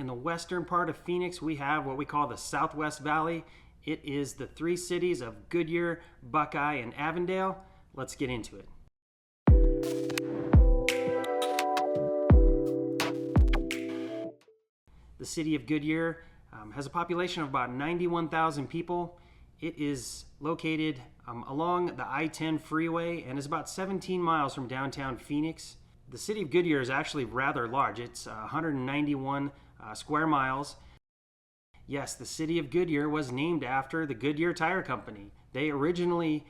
In the western part of Phoenix, we have what we call the Southwest Valley. It is the three cities of Goodyear, Buckeye, and Avondale. Let's get into it. The city of Goodyear has a population of about 91,000 people. It is located along the I-10 freeway and is about 17 miles from downtown Phoenix. The city of Goodyear is actually rather large. It's 191 square miles. Yes, the city of Goodyear was named after the Goodyear Tire Company. They originally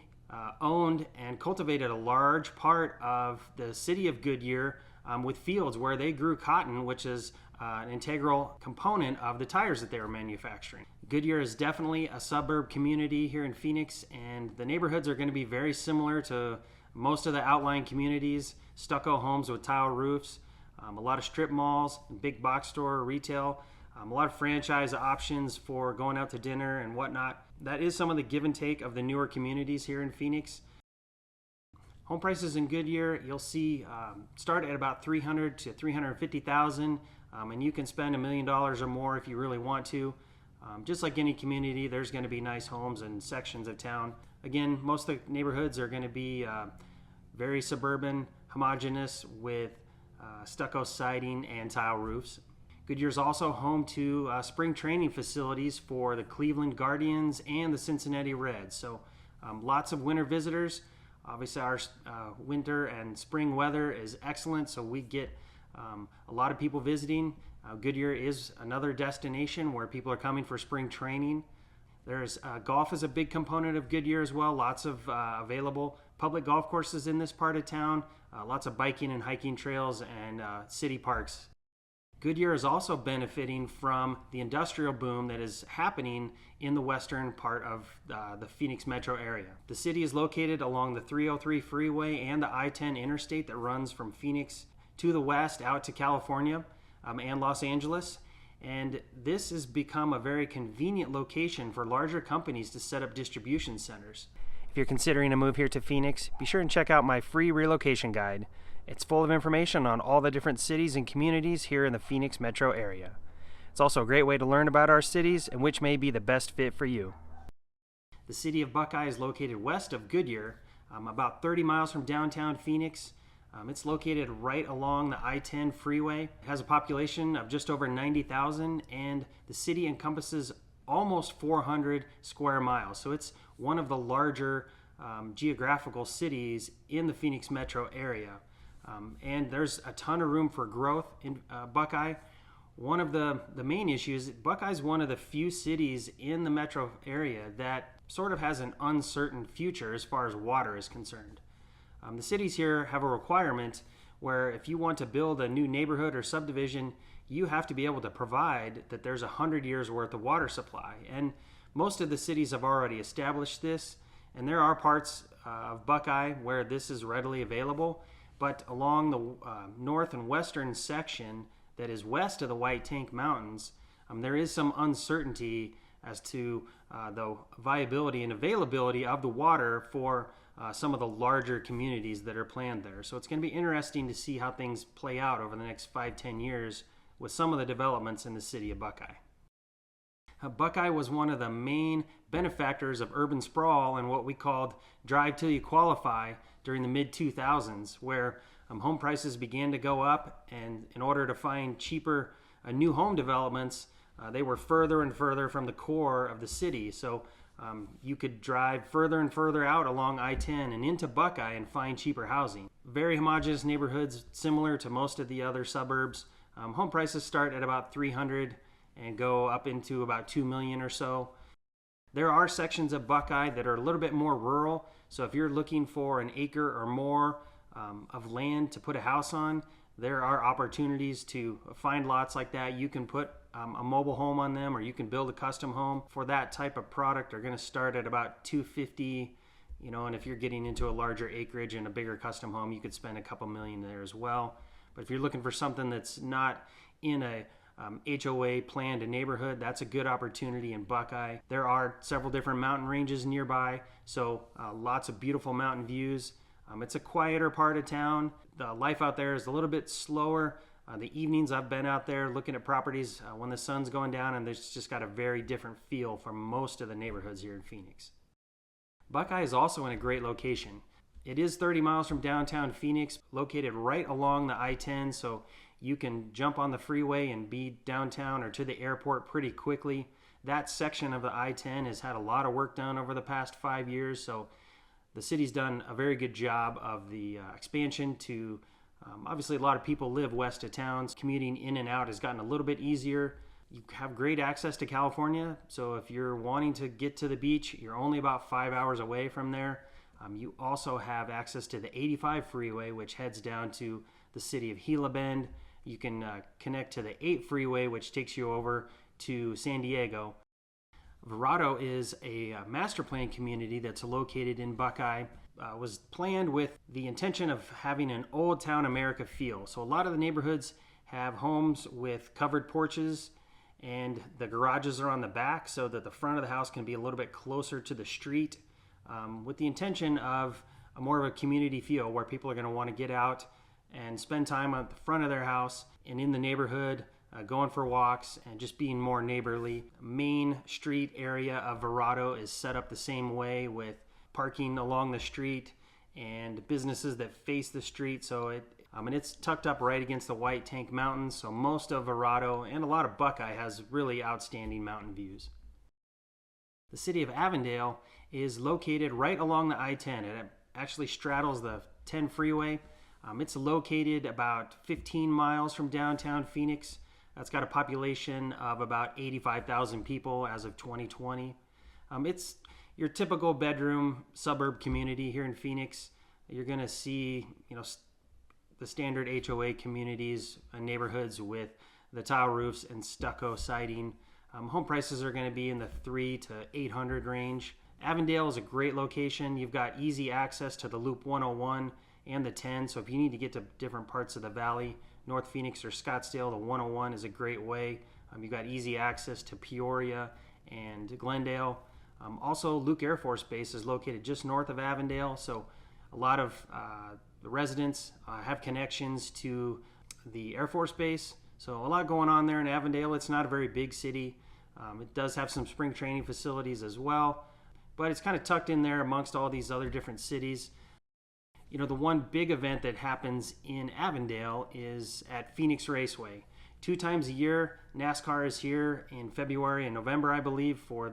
owned and cultivated a large part of the city of Goodyear with fields where they grew cotton, which is an integral component of the tires that they were manufacturing. Goodyear is definitely a suburb community here in Phoenix, and the neighborhoods are going to be very similar to most of the outlying communities. Stucco homes with tile roofs, a lot of strip malls, big box store retail, a lot of franchise options for going out to dinner and whatnot. That is some of the give and take of the newer communities here in Phoenix. Home prices in Goodyear, you'll see start at about $300,000 to $350,000, and you can spend $1 million or more if you really want to. Just like any community, there's going to be nice homes and sections of town. Again, most of the neighborhoods are going to be very suburban, homogeneous with stucco siding and tile roofs. Goodyear is also home to spring training facilities for the Cleveland Guardians and the Cincinnati Reds. So lots of winter visitors. Obviously our winter and spring weather is excellent, so we get a lot of people visiting. Goodyear is another destination where people are coming for spring training. There's golf is a big component of Goodyear as well. Lots of available public golf courses in this part of town. Lots of biking and hiking trails and city parks. Goodyear is also benefiting from the industrial boom that is happening in the western part of the Phoenix metro area. The city is located along the 303 freeway and the I-10 interstate that runs from Phoenix to the west out to California and Los Angeles. And this has become a very convenient location for larger companies to set up distribution centers. If you're considering a move here to Phoenix, be sure and check out my free relocation guide. It's full of information on all the different cities and communities here in the Phoenix metro area. It's also a great way to learn about our cities and which may be the best fit for you. The city of Buckeye is located west of Goodyear, about 30 miles from downtown Phoenix. It's located right along the I-10 freeway. It has a population of just over 90,000, and the city encompasses almost 400 square miles. So it's one of the larger geographical cities in the Phoenix metro area. And there's a ton of room for growth in Buckeye. One of the main issues, Buckeye is one of the few cities in the metro area that sort of has an uncertain future as far as water is concerned. The cities here have a requirement where if you want to build a new neighborhood or subdivision, you have to be able to provide that there's 100 years worth of water supply. And most of the cities have already established this, and there are parts of Buckeye where this is readily available. But along the north and western section that is west of the White Tank Mountains, there is some uncertainty as to the viability and availability of the water for some of the larger communities that are planned there. So it's going to be interesting to see how things play out over the next 5-10 years with some of the developments in the city of Buckeye. Buckeye was one of the main benefactors of urban sprawl and what we called drive till you qualify during the mid-2000s, where home prices began to go up, and in order to find cheaper new home developments, they were further and further from the core of the city. So you could drive further and further out along I-10 and into Buckeye and find cheaper housing. Very homogeneous neighborhoods, similar to most of the other suburbs. Home prices start at about $300,000 and go up into about $2 million or so. There are sections of Buckeye that are a little bit more rural. So if you're looking for an acre or more of land to put a house on, there are opportunities to find lots like that. You can put a mobile home on them, or you can build a custom home. For that type of product, they're going to start at about $250,000, and if you're getting into a larger acreage and a bigger custom home, you could spend a couple million there as well. But if you're looking for something that's not in a HOA planned neighborhood, that's a good opportunity in Buckeye. There are several different mountain ranges nearby, so lots of beautiful mountain views. It's a quieter part of town. The life out there is a little bit slower The evenings I've been out there looking at properties when the sun's going down, and there's just got a very different feel from most of the neighborhoods here in Phoenix. Buckeye is also in a great location. It is 30 miles from downtown Phoenix, located right along the I-10, so you can jump on the freeway and be downtown or to the airport pretty quickly. That section of the I-10 has had a lot of work done over the past 5 years, so the city's done a very good job of the expansion to, obviously a lot of people live west of town. Commuting in and out has gotten a little bit easier. You have great access to California, so if you're wanting to get to the beach, you're only about 5 hours away from there. You also have access to the 85 freeway, which heads down to the city of Gila Bend. You can connect to the 8 freeway, which takes you over to San Diego. VERRADO is a master plan community that's located in Buckeye. Was planned with the intention of having an old town America feel. So a lot of the neighborhoods have homes with covered porches, and the garages are on the back so that the front of the house can be a little bit closer to the street, with the intention of more of a community feel where people are going to want to get out and spend time at the front of their house and in the neighborhood, going for walks and just being more neighborly. Main street area of VERRADO is set up the same way, with parking along the street and businesses that face the street. So it's tucked up right against the White Tank Mountains, so most of VERRADO and a lot of Buckeye has really outstanding mountain views. The city of Avondale is located right along the I-10. It actually straddles the 10 freeway. It's located about 15 miles from downtown Phoenix. That's got a population of about 85,000 people as of 2020. It's your typical bedroom suburb community here in Phoenix. You're going to see, the standard HOA communities and neighborhoods with the tile roofs and stucco siding. Home prices are going to be in the $300 to $800 range. Avondale is a great location. You've got easy access to the Loop 101 and the 10, so if you need to get to different parts of the valley, North Phoenix or Scottsdale, the 101 is a great way. You've got easy access to Peoria and Glendale. Also, Luke Air Force Base is located just north of Avondale, so a lot of the residents have connections to the Air Force Base. So a lot going on there in Avondale. It's not a very big city. It does have some spring training facilities as well, but it's kind of tucked in there amongst all these other different cities. The one big event that happens in Avondale is at Phoenix Raceway. 2 times a year, NASCAR is here in February and November, I believe, for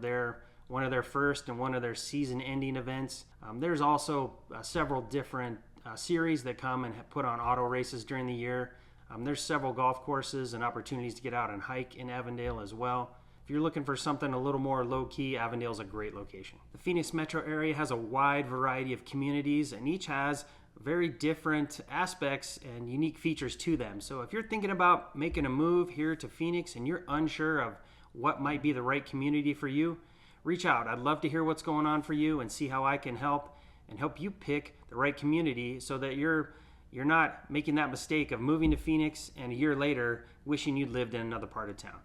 one of their first and one of their season-ending events. There's also several different series that come and put on auto races during the year. There's several golf courses and opportunities to get out and hike in Avondale as well. If you're looking for something a little more low-key, Avondale's a great location. The Phoenix metro area has a wide variety of communities, and each has very different aspects and unique features to them. So if you're thinking about making a move here to Phoenix and you're unsure of what might be the right community for you, reach out. I'd love to hear what's going on for you and see how I can help you pick the right community so that you're not making that mistake of moving to Phoenix and a year later wishing you'd lived in another part of town.